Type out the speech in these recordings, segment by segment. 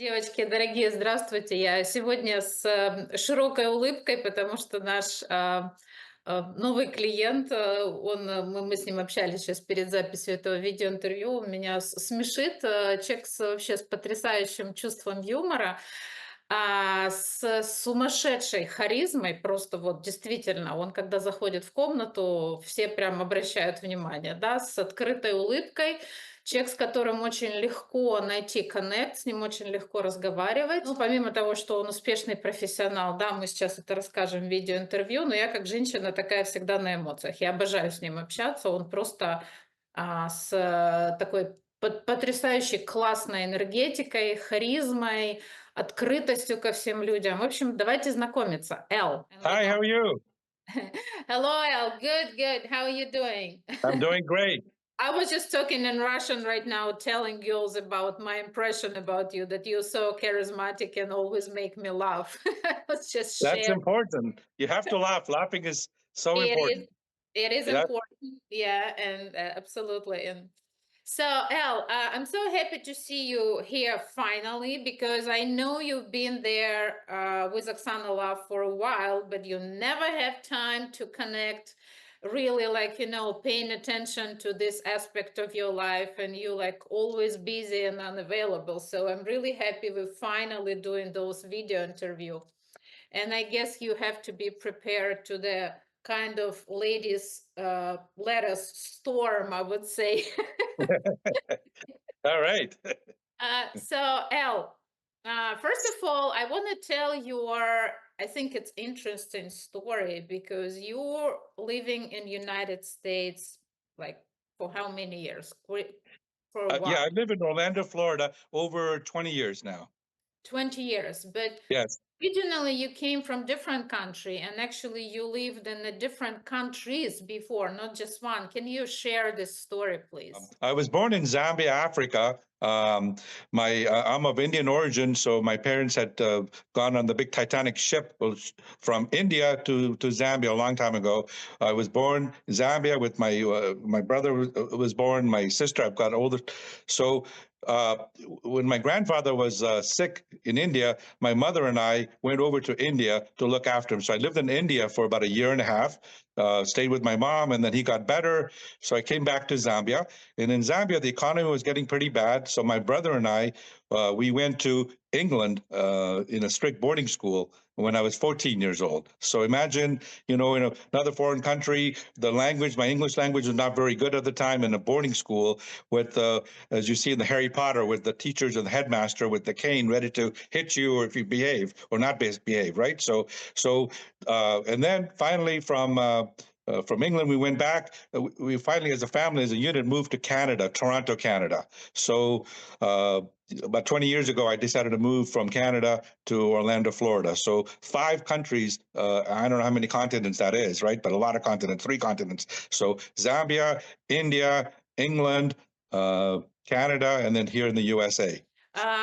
Девочки дорогие, здравствуйте. Я сегодня с широкой улыбкой, потому что наш новый клиент, мы с ним общались сейчас перед записью этого видеоинтервью, он меня смешит. Человек вообще с потрясающим чувством юмора, с сумасшедшей харизмой, просто вот действительно, он когда заходит в комнату, все прям обращают внимание, да, с открытой улыбкой. Человек, с которым очень легко найти коннект, с ним очень легко разговаривать. Ну, помимо того, что он успешный профессионал, да, мы сейчас это расскажем в видеоинтервью, но я как женщина такая всегда на эмоциях. Я обожаю с ним общаться. Он просто такой потрясающей классной энергетикой, харизмой, открытостью ко всем людям. В общем, давайте знакомиться. Эл. Hi, how are you? Hello, El. Good, good. How are you doing? I'm doing great. I was just talking in Russian right now, telling girls about my impression about you, that you're so charismatic and always make me laugh. Let's just That's share. important. You have to laugh. Laughing is so It important. is, it is Yeah. important. Yeah, and absolutely. And so, El, I'm so happy to see you here finally because I know you've been there with Oksana Love for a while, but you never have time to connect really, like, paying attention to this aspect of your life, and you like always busy and unavailable. So I'm really happy we're finally doing those video interview. And I guess you have to be prepared to the kind of ladies let us storm, I would say. All right. So, El, first of all, I want to tell your, I think it's interesting story because you're living in United States like for how many years? For a Yeah, while, I live in Orlando, Florida, over 20 years now. 20 years. But Yes. originally you came from different country and actually you lived in the different countries before, not just one. Can you share this story, please? I was born in Zambia, Africa. My I'm of Indian origin, so my parents had gone on the big Titanic ship from India to Zambia a long time ago. I was born in Zambia with my brother was born, my sister. I've got older, so. When my grandfather was sick in India, my mother and I went over to India to look after him. So I lived in India for about a year and a half, stayed with my mom, and then he got better. So I came back to Zambia. And in Zambia, the economy was getting pretty bad. So my brother and I, we went to England in a strict boarding school when I was 14 years old. So imagine, in another foreign country, the language, my English language was not very good at the time, in a boarding school with, as you see in the Harry Potter, with the teachers and the headmaster with the cane ready to hit you or if you behave or not behave, right? And then finally from England, we went back. We finally, as a family, as a unit, moved to Canada, Toronto, Canada. So about 20 years ago, I decided to move from Canada to Orlando, Florida. So 5 countries, I don't know how many continents that is, right? But a lot of continents, 3 continents. So Zambia, India, England, Canada, and then here in the USA.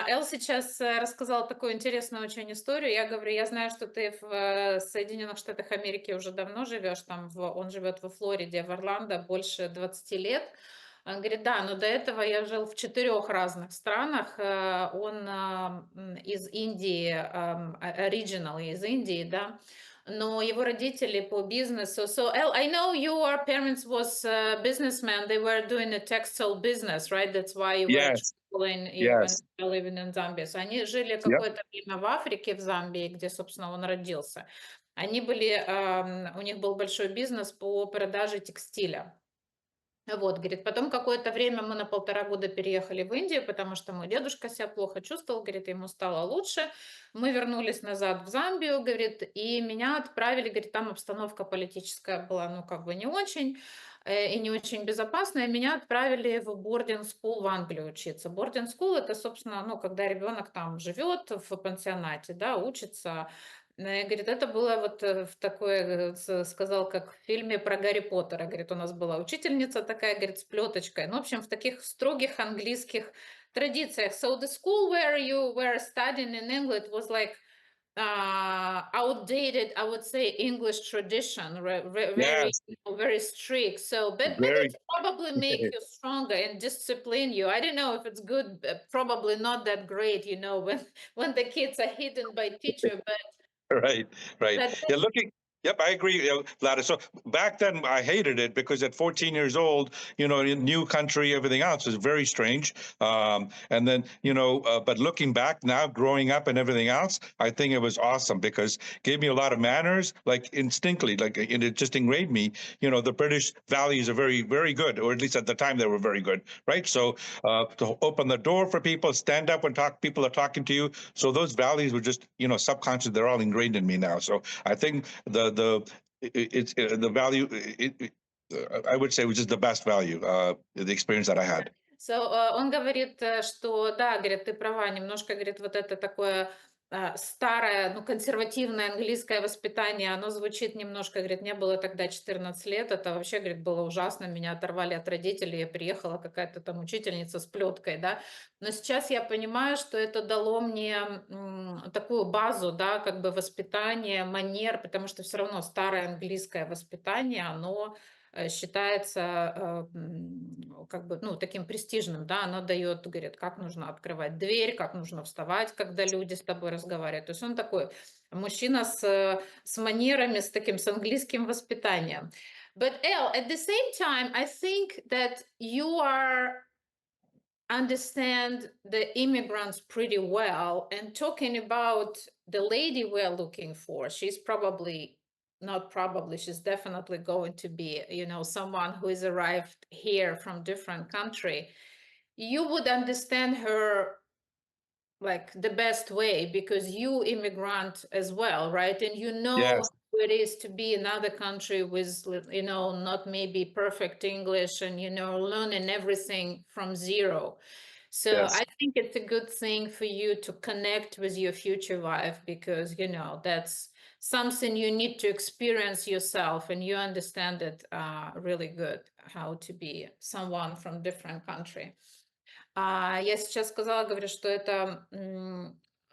Эл сейчас рассказал такую интересную очень историю. Я говорю, я знаю, что ты в Соединенных Штатах Америки уже давно живешь, он живет во Флориде, в Орландо больше 20 лет. Он говорит, да, но до этого я жил в 4 разных странах. Он из Индии, originally из Индии, да, но его родители по бизнесу. So, El, I know your parents was businessmen. They were doing a textile business, right? That's why you were Yes, traveling and yes. living in Zambia. So они жили Yep. какое-то время в Африке, в Замбии, где, собственно, он родился. У них был большой бизнес по продаже текстиля. Вот, говорит, потом какое-то время мы на 1,5 года переехали в Индию, потому что мой дедушка себя плохо чувствовал, говорит, ему стало лучше. Мы вернулись назад в Замбию, говорит, и меня отправили, говорит, там обстановка политическая была, ну, как бы не очень, и не очень безопасная. Меня отправили в boarding school в Англию учиться. Boarding school — это, собственно, ну, когда ребенок там живет в пансионате, да, учится. Говорит, это было вот в такое, сказал, как в фильме про Гарри Поттера. Говорит, у нас была учительница такая, говорит, с плеточкой. Ну, в общем, в таких строгих английских традициях. So the school where you were studying in England was like outdated, I would say, English tradition, very, Yes, very strict. So, but very. it probably make you stronger and discipline you. I don't know if it's good, probably not that great, when the kids are hidden by teacher, Right, right. but Yeah, looking. Yep, I agree, Gladys. So back then, I hated it because at 14 years old, in new country, everything else was very strange. And then, but looking back now, growing up and everything else, I think it was awesome because it gave me a lot of manners, like instinctively, like and it just ingrained me. The British values are very, very good, or at least at the time they were very good, right? So to open the door for people, stand up when people are talking to you. So those values were just, subconscious. They're all ingrained in me now. So I think it's the value. I would say was just the best value. The experience that I had. So, он говорит, что да, говорит, ты права, немножко, говорит, вот это такое старое, ну, консервативное английское воспитание, оно звучит немножко, говорит, мне было тогда 14 лет, это вообще, говорит, было ужасно, меня оторвали от родителей, я приехала какая-то там учительница с плеткой, да, но сейчас я понимаю, что это дало мне такую базу, да, как бы воспитание, манер, потому что все равно старое английское воспитание, оно считается как бы, ну, таким престижным, да, оно дает, говорит, как нужно открывать дверь, как нужно вставать, когда люди с тобой разговаривают. То есть он такой мужчина с манерами, с английским воспитанием. But Elle, at the same time, I think that you are understand the immigrants pretty well, and talking about the lady we're looking for, she's probably not probably she's definitely going to be, someone who is arrived here from different country. You would understand her like the best way because you immigrant as well, right? And you know Yes, how it is to be in another country with, not maybe perfect English, and learning everything from zero. So yes, I think it's a good thing for you to connect with your future wife because that's something you need to experience yourself, and you understand it really good how to be someone from different country. Я сейчас сказала, говорю, что это,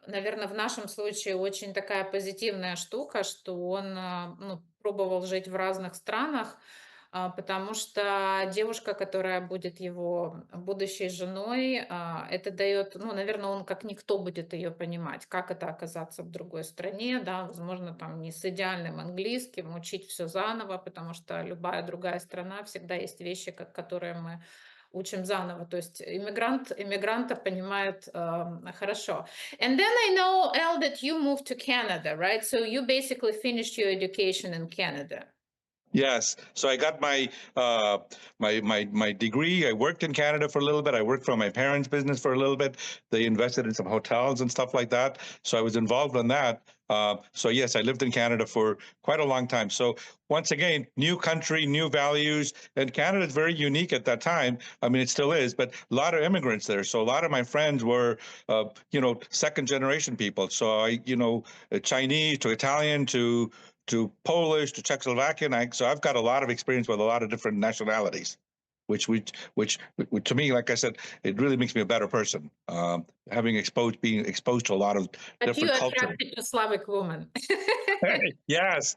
наверное, в нашем случае очень такая позитивная штука, что он, ну, пробовал жить в разных странах, потому что девушка, которая будет его будущей женой, это дает, ну, наверное, он как никто будет ее понимать, как это оказаться в другой стране, да, возможно, там не с идеальным английским, учить все заново, потому что любая другая страна, всегда есть вещи, которые мы учим заново. То есть иммигранта понимают хорошо. And then I know, Elle, that you moved to Canada, right? So you basically finished your education in Canada. yes. So I got my degree. I worked in Canada for a little bit. I worked for my parents' business for a little bit. They invested in some hotels and stuff like that. So I was involved in that. So yes, I lived in Canada for quite a long time. So once again, new country, new values, and Canada is very unique at that time. I mean, it still is, but a lot of immigrants there. So a lot of my friends were, second generation people. So Chinese to Italian to Polish to Czechoslovakian. So I've got a lot of experience with a lot of different nationalities, which to me, like I said, it really makes me a better person. Being exposed to a lot of But you different cultures. attracted to Slavic woman. Yes,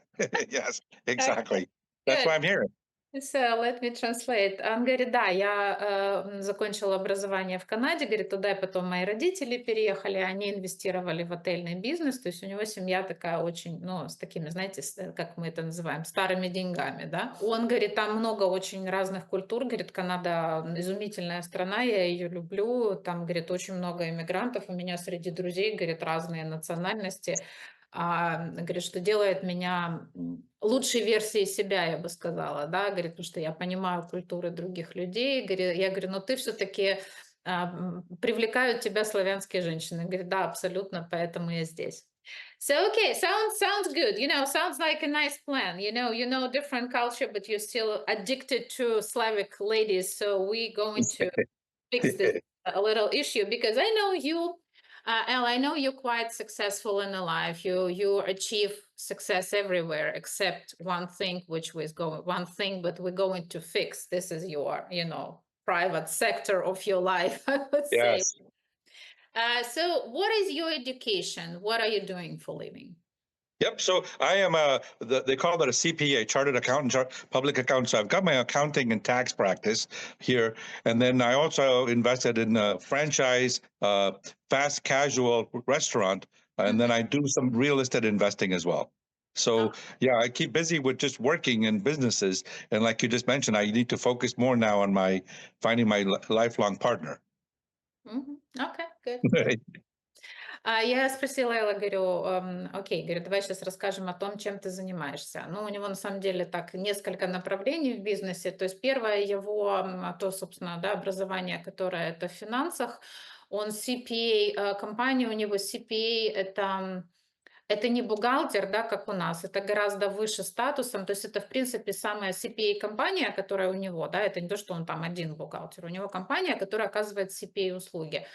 yes, Okay, exactly. That's good. why I'm here. So let me translate. Он говорит, да, я закончила образование в Канаде, говорит, туда и потом мои родители переехали, они инвестировали в отельный бизнес, то есть у него семья такая очень, ну, с такими, знаете, как мы это называем, старыми деньгами, да. Он говорит, там много очень разных культур, говорит, Канада изумительная страна, я ее люблю, там, говорит, очень много иммигрантов, у меня среди друзей, говорит, разные национальности, говорит, что делает меня лучшей версией себя, я бы сказала, да, говорит, потому что я понимаю культуры других людей, я говорю, но ты все-таки привлекают тебя славянские женщины, говорит, да, абсолютно, поэтому я здесь. So okay, sounds good. Sounds like a nice plan. Different culture, but you're still addicted to Slavic ladies. So we're going to fix this a little issue because I know you, Elle. I know you're quite successful in life. You achieve success everywhere except one thing, which was going one thing, but we're going to fix. This is your, private sector of your life, I would say. Yes. So what is your education? What are you doing for living? Yep. So I am they call it a CPA, chartered accountant, public accountant. So I've got my accounting and tax practice here, and then I also invested in a franchise, fast casual restaurant, and then Mhm. I do some real estate investing as well. So yeah, I keep busy with just working in businesses, and like you just mentioned, I need to focus more now on my finding my lifelong partner. Okay, good, good. Я спросила Элла, говорю, окей, говорю, давай сейчас расскажем о том, чем ты занимаешься. Ну, у него на самом деле так несколько направлений в бизнесе. То есть первое его, то, собственно, да, образование, которое это в финансах. Он CPA, компания у него CPA, это не бухгалтер, да, как у нас, это гораздо выше статусом, то есть это, в принципе, самая CPA-компания, которая у него, да, это не то, что он там один бухгалтер, у него компания, которая оказывает CPA-услуги.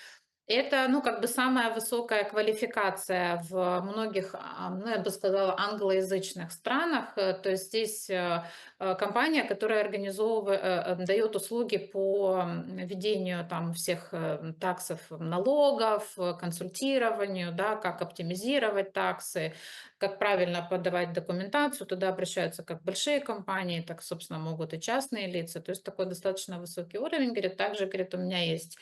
Это, ну, как бы самая высокая квалификация в многих, ну, я бы сказала, англоязычных странах. То есть здесь компания, которая дает услуги по ведению там всех таксов, налогов, консультированию, да, как оптимизировать таксы, как правильно подавать документацию. Туда обращаются как большие компании, так, собственно, могут и частные лица. То есть такой достаточно высокий уровень. Говорит, также, говорит, у меня есть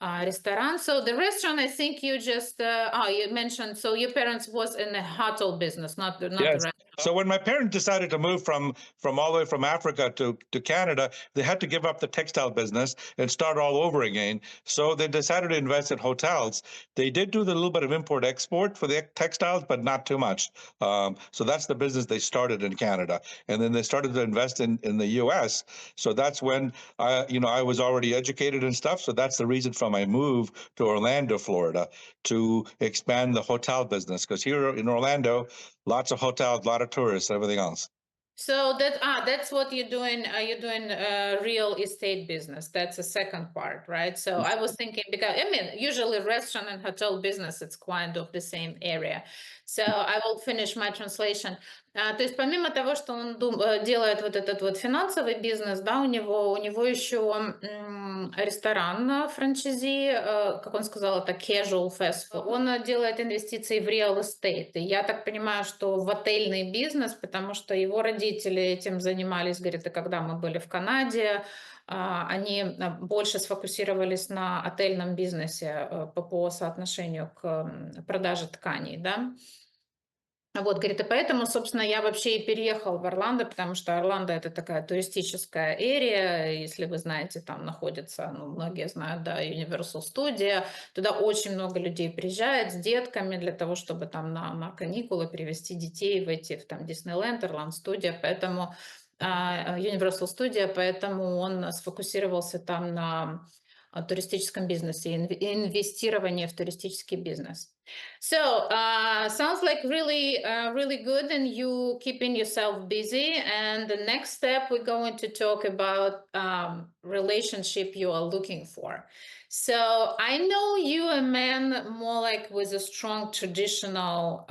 restaurant. So the restaurant, I think you just you mentioned. So your parents was in the hotel business, not the Yes. restaurant. So when my parents decided to move from all the way from Africa to Canada, they had to give up the textile business and start all over again. So they decided to invest in hotels. They did do the little bit of import export for the textiles, but not too much. So that's the business they started in Canada, and then they started to invest in the U.S. So that's when I was already educated and stuff. So that's the reason for my move to Orlando, Florida, to expand the hotel business. Because here in Orlando, lots of hotels, a lot of tourists, everything else. So that's what you're doing. You're doing real estate business. That's the second part, right? So I was thinking because I mean, usually restaurant and hotel business, it's kind of the same area. So I will finish my translation. То есть помимо того, что он делает вот этот вот финансовый бизнес, да, у него еще ресторан франчайзи, как он сказал, это casual fast food. Он делает инвестиции в real estate. И я так понимаю, что в отельный бизнес, потому что его родители этим занимались, говорит, и когда мы были в Канаде, они больше сфокусировались на отельном бизнесе по соотношению к продаже тканей, да. Вот, говорит, и поэтому, собственно, я вообще и переехал в Орландо, потому что Орландо это такая туристическая эрия, если вы знаете, там находится, ну, многие знают, да, Universal Studio, туда очень много людей приезжает с детками для того, чтобы там на каникулы привезти детей в эти, в там Диснейленд, Орландо Studio, поэтому Universal Studio, поэтому он сфокусировался там на туристическом бизнесе, инвестировании в туристический бизнес. So, sounds like really good, and you keeping yourself busy. And the next step, we're going to talk about relationship you are looking for. So, I know you a man more like with a strong traditional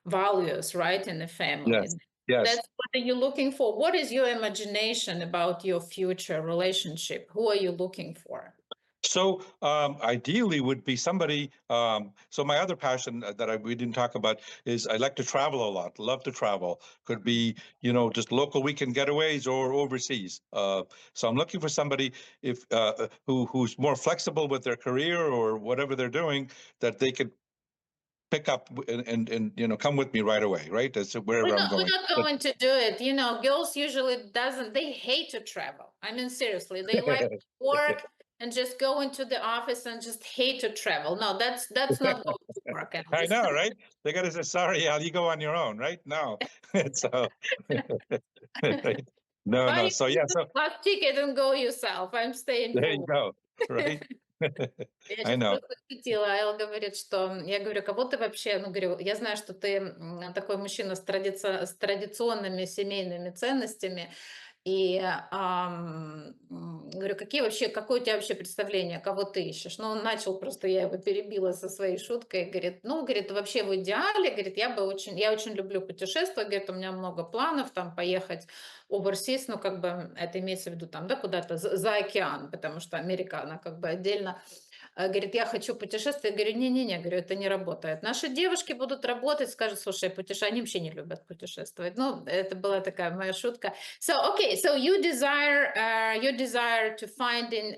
values, right, in the Yes. family. Yes. That's what are you looking for? What is your imagination about your future relationship? Who are you looking for? So ideally would be somebody. So my other passion we didn't talk about is I like to travel a lot. Love to travel. Could be just local weekend getaways or overseas. So I'm looking for somebody if who's more flexible with their career or whatever they're doing that they could pick up and come with me right away. Right, as to wherever I'm We're going. not going to do it. You know, girls usually doesn't. They hate to travel. I mean, seriously, they like to work and just go into the office and just hate to travel. No, that's not going to work. At I least. know, right? They got to say, sorry, Al, you go on your own, right? No. So, right? No, Buy no. So, your yeah, business so class ticket and go yourself. I'm staying there for you work. go, right? Я I сейчас know. просто шутила. Айл говорит, что я говорю, кого ты вообще, ну, говорю, я знаю, что ты такой мужчина с традиционными семейными ценностями. И говорю, какое у тебя вообще представление, кого ты ищешь? Ну, он начал, просто я его перебила со своей шуткой, говорит, ну, говорит, вообще в идеале, говорит, я очень люблю путешествовать, говорит, у меня много планов, там, поехать overseas, ну, как бы, это имеется в виду, там, да, куда-то за океан, потому что Америка, она как бы отдельно. говорит, я хочу путешествовать. Я говорю, не-не-не, говорю, это не работает. Наши девушки будут работать, скажут, слушай, они вообще не любят путешествовать. Ну, это была такая моя шутка. So, okay, so you desire to find in,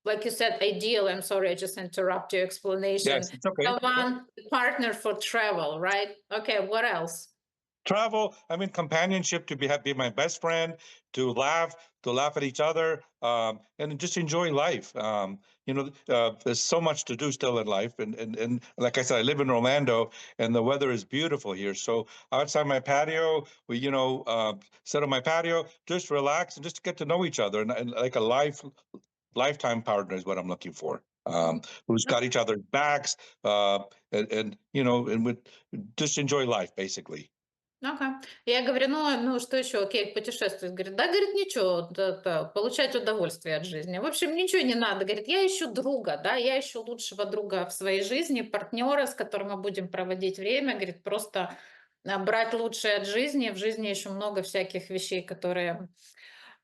like you said, ideal. I'm sorry, I just interrupt your explanation. Yes, it's okay. Yeah. Someone partner for travel, right? Okay, what else? Travel, I mean, companionship, to be my best friend, to laugh at each other, and just enjoy life. There's so much to do still in life, and like I said, I live in Orlando, and the weather is beautiful here. So outside my patio, we sit on my patio, just relax and just get to know each other, and like a lifetime partner is what I'm looking for. Who's got each other's backs, and would just enjoy life, basically. Ага. Я говорю, ну что еще, окей, путешествовать. Говорит, да, говорит, ничего, получать удовольствие от жизни. В общем, ничего не надо. Говорит, я ищу друга, да, я ищу лучшего друга в своей жизни, партнера, с которым мы будем проводить время. Говорит, просто брать лучшее от жизни. В жизни еще много всяких вещей, которые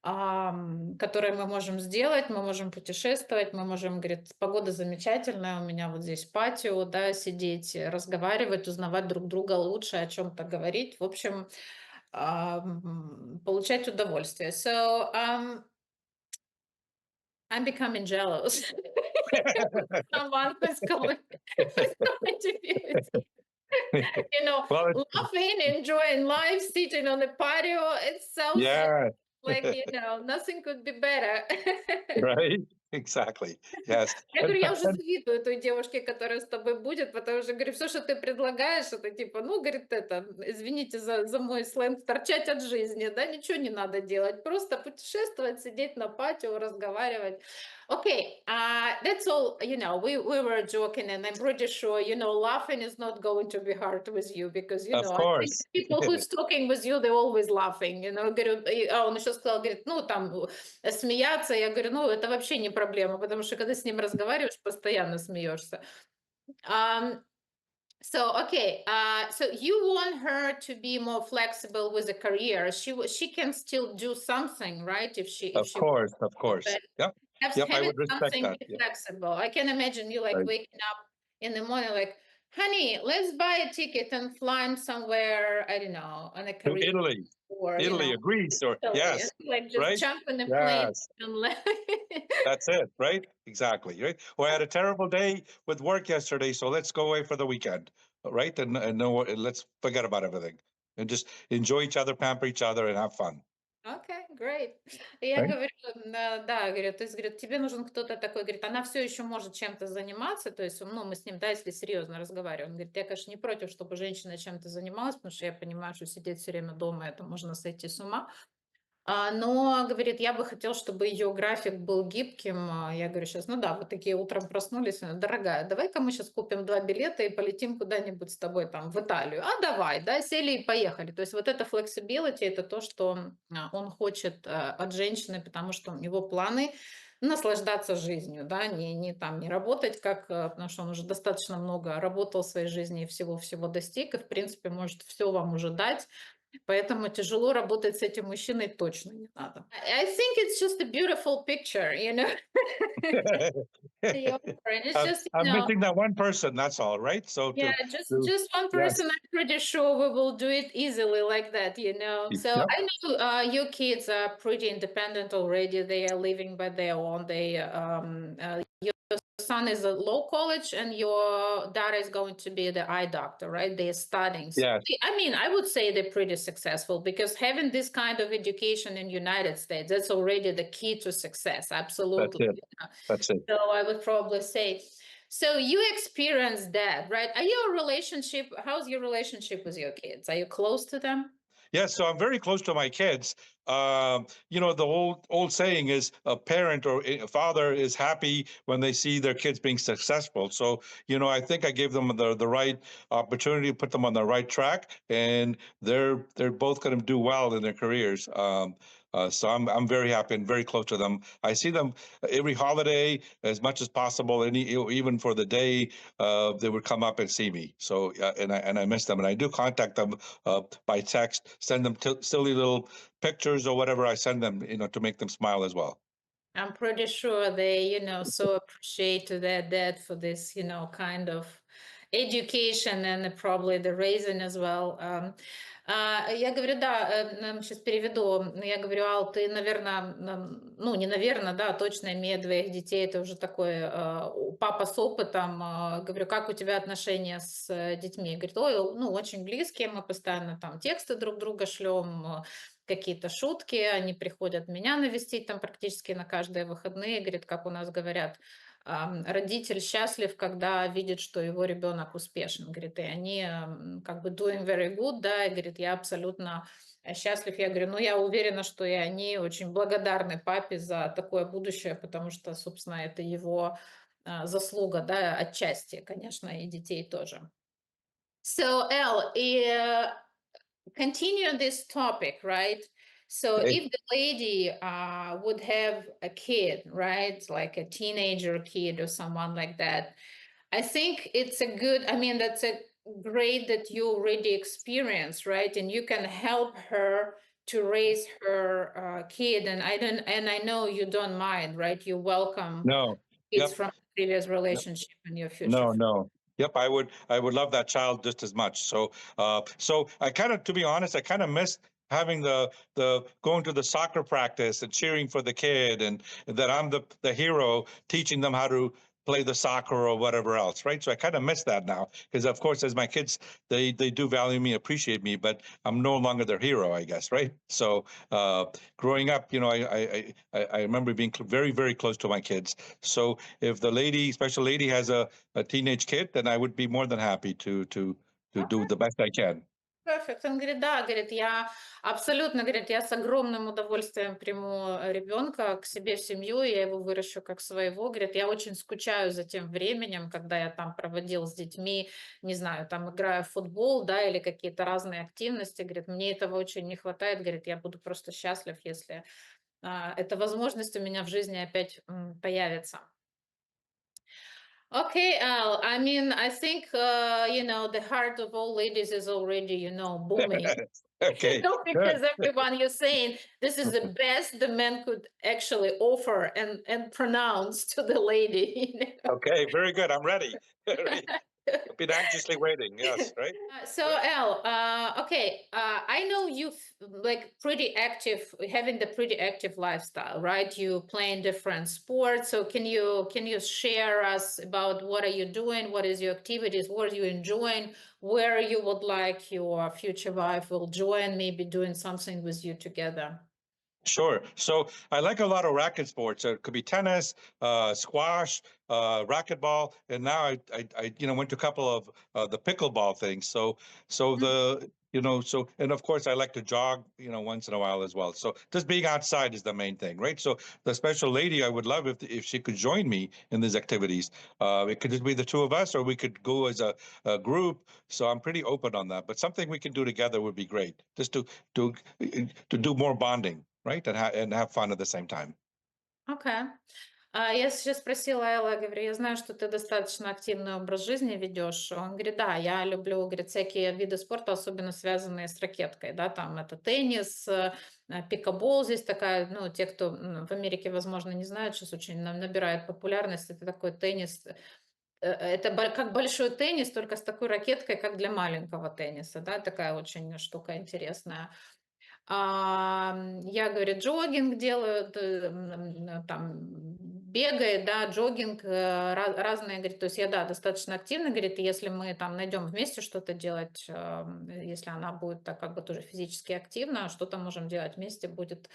мы можем сделать. Мы можем путешествовать, мы можем, говорит, погода замечательная, у меня вот здесь патио, да, сидеть, разговаривать, узнавать друг друга лучше, о чем-то говорить. В общем, получать удовольствие. So, I'm becoming jealous. Someone who's going to be with you know, Well, laughing, enjoying life, sitting on the patio. It sounds yeah, like, nothing could be better. right, exactly. Yes, Я говорю, я уже завидую той девушке, которая с тобой будет, потому что, говорю, все, что ты предлагаешь, это типа, ну, говорит, это, извините за мой сленг, торчать от жизни, да, ничего не надо делать, просто путешествовать, сидеть на патио, разговаривать. Okay, that's all, we were joking, and I'm pretty sure, laughing is not going to be hard with you, because, of I think course. people who's talking with you, they're always laughing, говорю, он еще сказал, говорит, ну, там, смеяться, я говорю, ну, это вообще не проблема, потому что когда с ним разговариваешь, постоянно смеешься. Um, so you want her to be more flexible with a career. She can still do something, right? If Of she course, of but course. Yep, yep. I having would respect something that. be Yeah, flexible. I can imagine you like right. waking up in the morning, like, honey, let's buy a ticket and fly somewhere. I don't know, on a To career Italy, or Italy, or Greece, or Italy, and yes, like just right? jump in a plane Yes, and let. that's it, right? Exactly, right? Well, I had a terrible day with work yesterday, so let's go away for the weekend, right? And no, let's forget about everything and just enjoy each other, pamper each other, and have fun, Окей, great. Я right? говорю, да, говорю, то есть, говорит, тебе нужен кто-то такой, говорит, она все еще может чем-то заниматься, то есть, ну, мы с ним, да, если серьезно разговариваем, он говорит, я, конечно, не против, чтобы женщина чем-то занималась, потому что я понимаю, что сидеть все время дома, это можно сойти с ума. Но, говорит, я бы хотел, чтобы ее график был гибким. Я говорю сейчас, ну да, вот такие утром проснулись, дорогая, давай-ка мы сейчас купим 2 билета и полетим куда-нибудь с тобой там в Италию. Давай, да, сели и поехали. То есть вот это flexibility, это то, что он хочет от женщины, потому что у него планы наслаждаться жизнью, да, не работать, потому что он уже достаточно много работал в своей жизни и всего-всего достиг, и, в принципе, может все вам уже дать, поэтому тяжело работать с этим мужчиной точно не надо. I think it's just a beautiful picture, your friend. It's just, I'm missing that one person. That's all, right? So yeah, just to just one yes, person. I'm pretty sure we will do it easily like that. So yep, I know your kids are pretty independent already. They are living by their own. Your son is at law college, and your daughter is going to be the eye doctor, right? They're studying. So, yes, I mean, I would say they're pretty successful because having this kind of education in United States, that's already the key to success. that's Absolutely. it, that's it. So I would probably say, so you experienced that, right? How's your relationship with your kids? Are you close to them? Yes, so I'm very close to my kids. The old saying is a parent or a father is happy when they see their kids being successful. So, I think I gave them the right opportunity to put them on the right track, and they're both going to do well in their careers. So I'm very happy and very close to them. I see them every holiday as much as possible, and even for the day, they would come up and see me. So and I miss them, and I do contact them by text, send them silly little pictures or whatever I send them, to make them smile as well. I'm pretty sure they, so appreciate to their dad for this, kind of education and probably the raising as well. Я говорю, да, сейчас переведу. Я говорю, Ал, ты, наверное, ну, не наверное, да, точно имея двоих детей, это уже такой папа с опытом. Говорю, как у тебя отношения с детьми? Говорит, ой, ну, очень близкие, мы постоянно там тексты друг друга шлем, какие-то шутки, они приходят меня навестить там практически на каждые выходные, говорит, как у нас говорят, родитель счастлив, когда видит, что его ребенок успешен, говорит, и они как бы doing very good, да, и говорит, я абсолютно счастлив, я говорю, ну, я уверена, что и они очень благодарны папе за такое будущее, потому что, собственно, это его заслуга, да, отчасти, конечно, и детей тоже. So, Эл, continue this topic, right? So Okay. if the lady would have a kid, right, like a teenager kid or someone like that, I think it's a good, I mean, that's a great that you already experienced, right? And you can help her to raise her kid. And I know you don't mind, right? You welcome No. kids Yep. from previous relationship in your future. No, no. Yep, I would love that child just as much. So so I kind of, to be honest, I kind of miss having the going to the soccer practice and cheering for the kid, and that I'm the hero teaching them how to play the soccer or whatever else, right? So I kind of miss that now, because of course as my kids, they do value me, appreciate me, but I'm no longer their hero, I guess, right? So growing up, I remember being very, very close to my kids. So if the lady, special lady, has a teenage kid, then I would be more than happy to do Okay. the best I can. Perfect. Он говорит, да, говорит, я абсолютно, говорит, я с огромным удовольствием приму ребенка к себе в семью, я его выращу как своего. Говорит, я очень скучаю за тем временем, когда я там проводил с детьми, не знаю, там играя в футбол, да, или какие-то разные активности. Говорит, мне этого очень не хватает. Говорит, я буду просто счастлив, если эта возможность у меня в жизни опять появится. Okay, Al. I mean, I think the heart of all ladies is already, booming. Okay, good. Because everyone you're saying this is the best the man could actually offer and pronounce to the lady. Okay, very good. I'm ready. You I've been anxiously waiting. know? Yes, right? So Al, okay, I know you like pretty active, having the pretty active lifestyle, right? You playing different sports. So can you share us about what are you doing? What is your activities? What are you enjoying? Where you would like your future wife will join, maybe doing something with you together. Sure. So I like a lot of racket sports. It could be tennis, squash, racquetball, and now I went to a couple of the pickleball things. So the so, and of course I like to jog once in a while as well. So just being outside is the main thing, right? So the special lady, I would love if she could join me in these activities. It could just be the two of us, or we could go as a group. So I'm pretty open on that. But something we can do together would be great, just to to do more bonding, right? And have fun at the same time. Окей. Я сейчас спросила Элла, говорю, я знаю, что ты достаточно активный образ жизни ведешь. Он говорит, да, я люблю, говорит, всякие виды спорта, особенно связанные с ракеткой, да, там это теннис, пикабол здесь такая, ну, те, кто в Америке, возможно, не знают, сейчас очень набирает популярность, это такой теннис, это как большой теннис, только с такой ракеткой, как для маленького тенниса, да, такая очень штука интересная. Я, говорит, джогинг делаю, там бегает, да, джогинг, разные, говорит, то есть я, да, достаточно активна, говорит, и если мы там найдем вместе что-то делать, если она будет так как бы тоже физически активна, что-то можем делать вместе, будет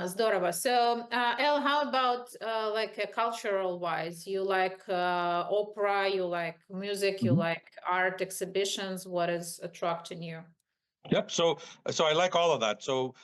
здорово. So, Elle, how about like cultural wise? You like opera, you like music, you Mhm. like art exhibitions. What is attracting you? Yep. So I like all of that. So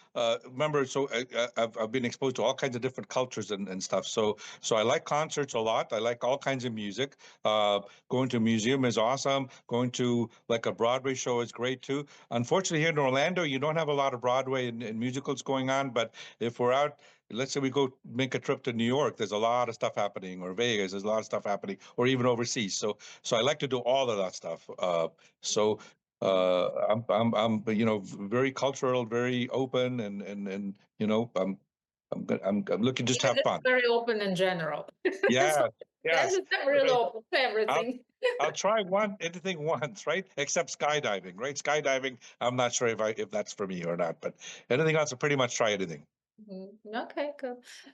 remember, so I've been exposed to all kinds of different cultures and stuff. So I like concerts a lot. I like all kinds of music. Going to a museum is awesome. Going to like a Broadway show is great too. Unfortunately, here in Orlando, you don't have a lot of Broadway and musicals going on. But if we're out, let's say we go make a trip to New York, there's a lot of stuff happening, or Vegas, there's a lot of stuff happening, or even overseas. So I like to do all of that stuff. So I'm very cultural, very open, and I'm looking just to You're have just fun. very open in general. So Yeah, that's yes. just I'm really Right. open to I'll everything. I'll try anything once, right? Except skydiving, right? Skydiving, I'm not sure if that's for me or not, but anything else, I pretty much try anything. Окей,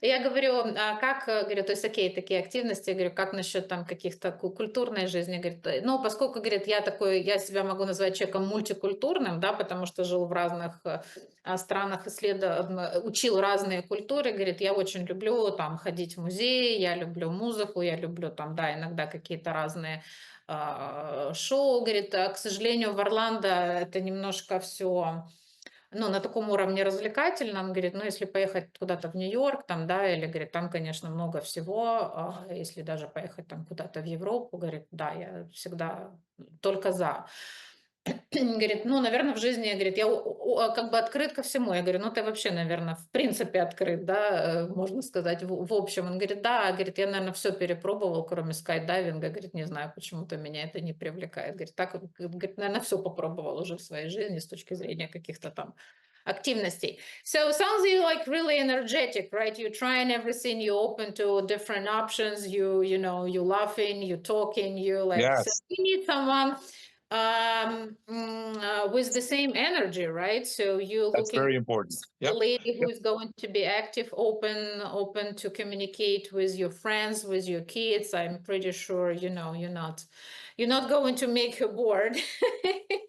я говорю, как, говорю, то есть, окей, такие активности, говорю, как насчет там каких-то культурной жизни, говорит, ну, поскольку, говорит, я такой, я себя могу назвать человеком мультикультурным, да, потому что жил в разных странах, учил разные культуры, говорит, я очень люблю там ходить в музей, я люблю музыку, я люблю там, да, иногда какие-то разные шоу, говорит, к сожалению, в Орландо это немножко все ну, на таком уровне развлекательном, говорит, ну, если поехать куда-то в Нью-Йорк, там, да, или, говорит, там, конечно, много всего, если даже поехать там куда-то в Европу, говорит, да, я всегда только за. Говорит, ну, наверное, в жизни, говорит, я как бы открыт ко всему. Я говорю, ну, ты вообще, наверное, в принципе открыт, да, можно сказать, в общем. Он говорит, да, говорит, я, наверное, все перепробовал, кроме скайдайвинга. Говорит, не знаю, почему-то меня это не привлекает. Говорит, так, вот, говорит, наверное, все попробовал уже в своей жизни с точки зрения каких-то там активностей. So sounds you like really energetic, right? You trying everything, you open to different options, you laughing, you talking, you like, so Yes, you need someone with the same energy, right? So you're that's looking very important. for a Yep. lady who Yep. is going to be active, open to communicate with your friends, with your kids. I'm pretty sure you're not going to make her bored.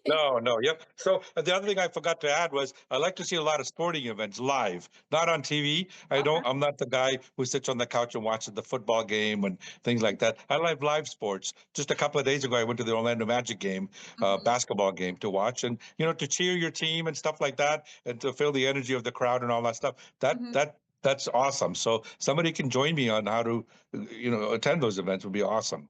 No, no, yep. So the other thing I forgot to add was I like to see a lot of sporting events live, not on TV. Okay. I'm not the guy who sits on the couch and watches the football game and things like that. I like live sports. Just a couple of days ago, I went to the Orlando Magic game, Mhm, basketball game to watch and, to cheer your team and stuff like that and to feel the energy of the crowd and all that stuff. mhm. That's awesome. So somebody can join me on how to, attend those events would be awesome.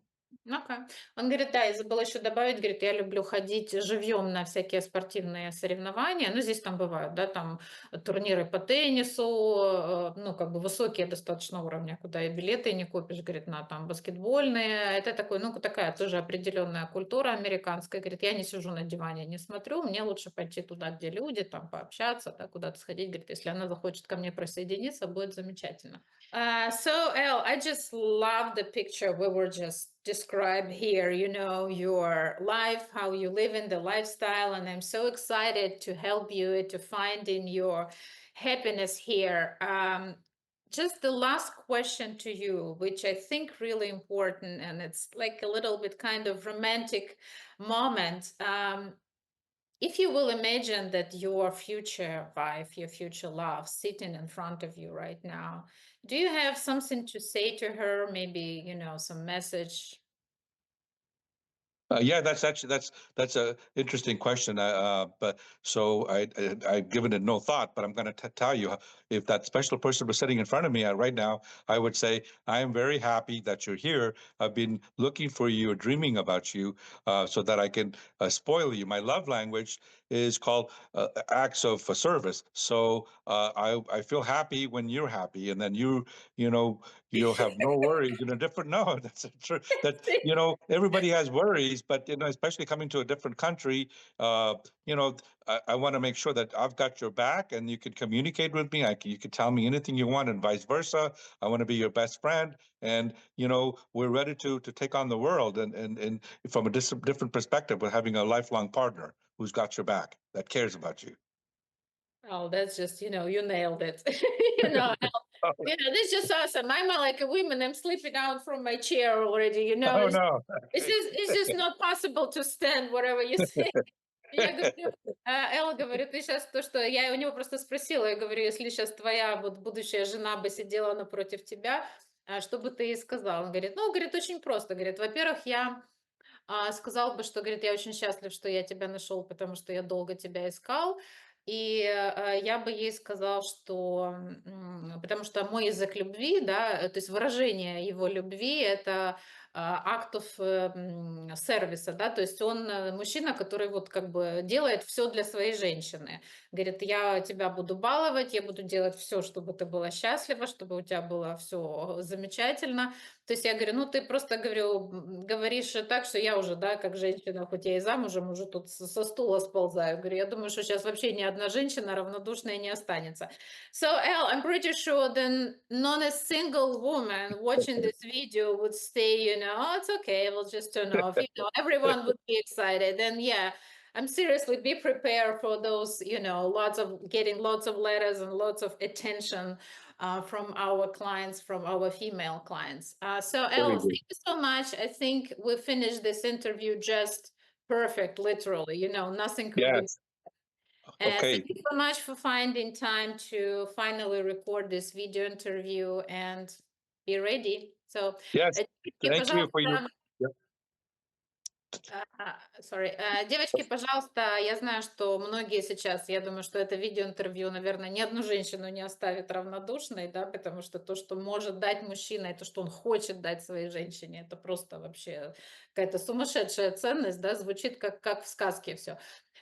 Окей. Он говорит, да, я забыла еще добавить, говорит, я люблю ходить живьем на всякие спортивные соревнования. Ну, здесь там бывают, да, там турниры по теннису, ну, как бы высокие достаточно уровня, куда и билеты не купишь, говорит, на там баскетбольные. Это такой, ну, такая тоже определенная культура американская. Говорит, я не сижу на диване, не смотрю, мне лучше пойти туда, где люди, там пообщаться, да, куда-то сходить. Говорит, если она захочет ко мне присоединиться, будет замечательно. So, El, I just love the picture we were just described here, your life, how you live in the lifestyle. And I'm so excited to help you to find in your happiness here. Just the last question to you, which I think really important, and it's like a little bit kind of romantic moment. If you will imagine that your future wife, your future love sitting in front of you right now, do you have something to say to her? Maybe, some message? Yeah, that's a interesting question. But so I've given it no thought, but I'm going to tell you, if that special person was sitting in front of me right now, I would say I am very happy that you're here. I've been looking for you, dreaming about you, so that I can spoil you. My love language is called acts of service. So I feel happy when you're happy, and then you know you'll have no worries. Different. No, that's true. Everybody has worries, but especially coming to a different country, I want to make sure that I've got your back and you can communicate with me. You can tell me anything you want, and vice versa. I want to be your best friend, and we're ready to take on the world, and from a different perspective, with having a lifelong partner who's got your back, that cares about you. Oh, that's just, you nailed it. That's just awesome. I'm like a woman. I'm sleeping out from my chair already. Oh It's, no. it's just not possible to stand whatever you say. Я говорю, Элла говорит, ты сейчас то, что я у него просто спросила, я говорю, если сейчас твоя вот будущая жена бы сидела напротив тебя, что бы ты ей сказал? Он говорит, ну, говорит, очень просто. Говорит, во-первых, я сказал бы, что, говорит, я очень счастлив, что я тебя нашел, потому что я долго тебя искал. И я бы ей сказал, что, потому что мой язык любви, да, то есть выражение его любви, это актов сервиса, да, то есть он мужчина, который вот как бы делает все для своей женщины. Говорит, я тебя буду баловать, я буду делать все, чтобы ты была счастлива, чтобы у тебя было все замечательно. То есть я говорю, ну ты просто, говорю, говоришь так, что я уже, да, как женщина, хоть я и замужем, уже тут со стула сползаю. Говорю, я думаю, что сейчас вообще ни одна женщина равнодушная не останется. So, Al, I'm pretty sure then not a single woman watching this video would say, oh, it's okay, we'll just turn off. Everyone would be excited. And yeah, I'm seriously be prepared for those, lots of getting lots of letters and lots of attention from our clients, from our female clients. So, Very Elle, good. thank you so much. I think we finished this interview just perfect, literally. Nothing could be. Yes. Thank Okay. you so much for finding time to finally record this video interview and be ready. So, Yes. девочки, Thank you for your. пожалуйста, Yep. sorry, девочки, пожалуйста, я знаю, что многие сейчас, я думаю, что это видеоинтервью, наверное, ни одну женщину не оставит равнодушной, да, потому что то, что может дать мужчина, и то, что он хочет дать своей женщине, это просто вообще какая-то сумасшедшая ценность, да, звучит как в сказке все.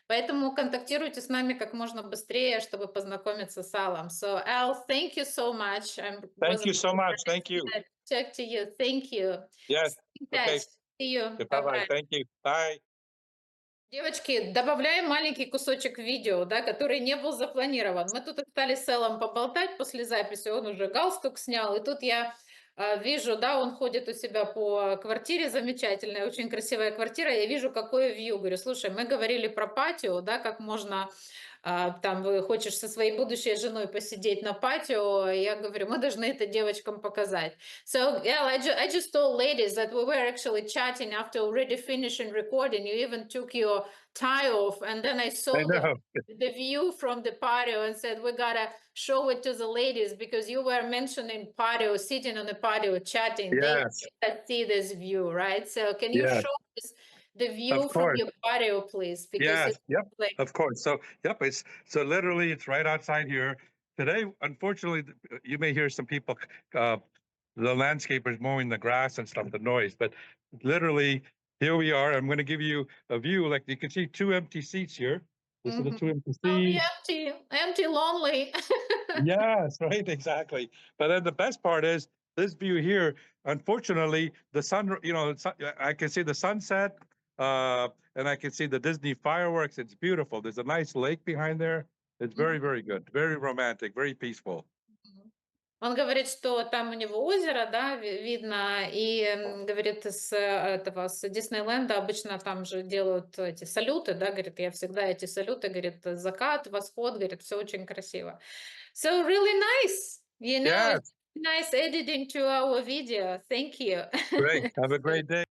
Поэтому контактируйте с нами как можно быстрее, чтобы познакомиться с Аллом. So, Al, thank you so much. Was Thank a you so much. Thank you. pleasure to talk to you. Thank you. Yes. Stay in touch. Okay. See you. Bye bye. Bye-bye. Thank you. Bye. Девочки, добавляем маленький кусочек видео, да, который не был запланирован. Мы тут стали с Эллом поболтать после записи, он уже галстук снял, и тут я вижу, да, он ходит у себя по квартире, замечательная, очень красивая квартира, я вижу, какое вью. Говорю, слушай, мы говорили про патио, да, как можно, там, вы хочешь со своей будущей женой посидеть на патио, я говорю, мы должны это девочкам показать. So, yeah, I just told ladies that we were actually chatting after already finishing recording. You even took your tie off, and then I I saw know. the view from the patio and said, we gotta show it to the ladies because you were mentioning patio, sitting on the patio, chatting. They Yes. can't see this view, right? So, can you Yes. show us the Of view from course. your patio, please? Because Yes. it's Yep. like, Of course. So, yep. So literally, it's right outside here today. Unfortunately, you may hear some people, uh, the landscapers mowing the grass and stuff, the noise. But literally, here we are. I'm going to give you a view. Like you can see, two empty seats here. This is the mhm. two empty Oh, the seats. empty, lonely. Yes, right, exactly. But then the best part is this view here. Unfortunately, the sun, I can see the sunset, and I can see the Disney fireworks. It's beautiful. There's a nice lake behind there. It's very, very good, very romantic, very peaceful. Мгм. Он говорит, что там у него озеро, да, видно, и говорит, с Диснейленда обычно там же делают эти салюты, да, говорит, я всегда эти салюты, говорит, закат, восход, говорит, все очень красиво. So really nice, it's Yes, nice editing to our video. Thank you. great. Have a great day.